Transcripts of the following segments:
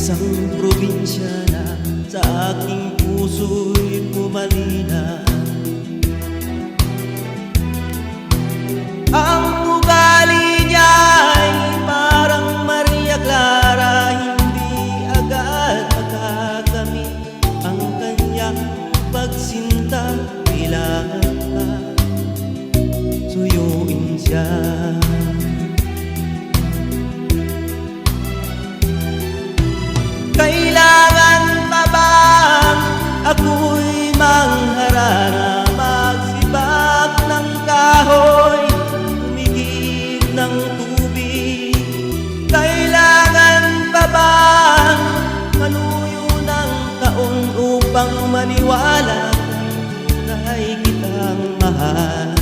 Isang probinsya na sa aking puso'y pumalina. Ang ugali niya'y parang Maria Clara, hindi agad makakamit ang kanyang pagsinta. Kailangan pa suyuin siya. Kailangan pa bang ako'y mangharana, magsibak ng kahoy, tumigib ng tubig? Kailangan pa bang manuyo ng taon upang maniwala na ay kitang mahal?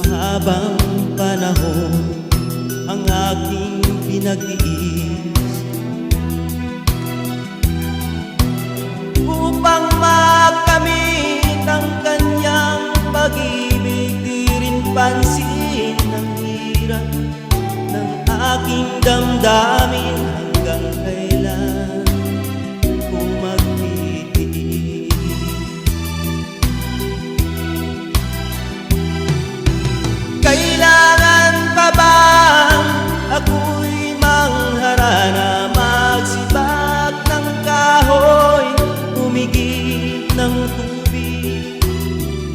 Mahabang panahon ang aking pinag-iis upang makamit ang kanyang pag-ibig. Di rin pansin ang hirap ng aking damdamin, hanggang kailan ko magtitiis. Kailangan pa bang ako'y mangharana, magsibak ng kahoy, humigit ng tubig?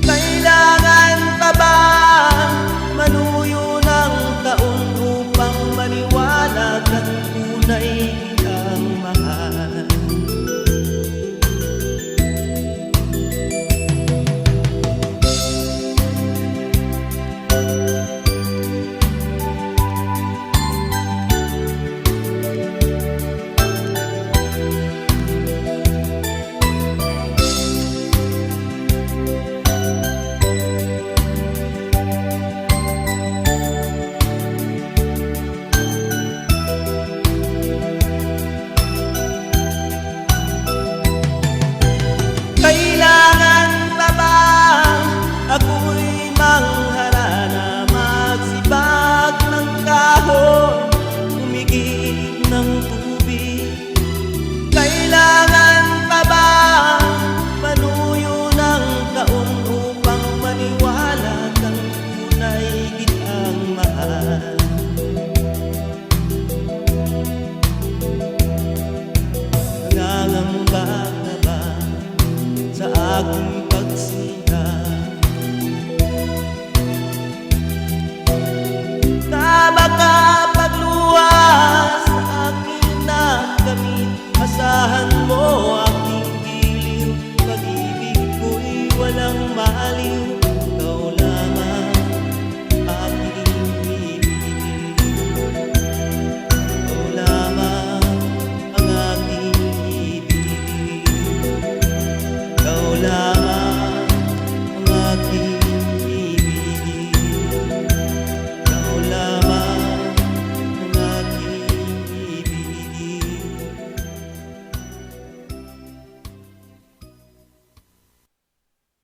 Kailangan pa bang manuyo ng taon upang maniwala kang tunay kitang mahal? Kailangan pa bang ako'y mangharana, magsibak ng kahoy, humigit ng tubig? Kailangan pa bang manuyo ng taon upang maniwala kang tunay kitang mahal? Nangangamba ka ba sa aking pagsinta? Na baka pagluha sa aking nakamit, asahan mo aking giliw, pag-ibig ko'y walang maliw.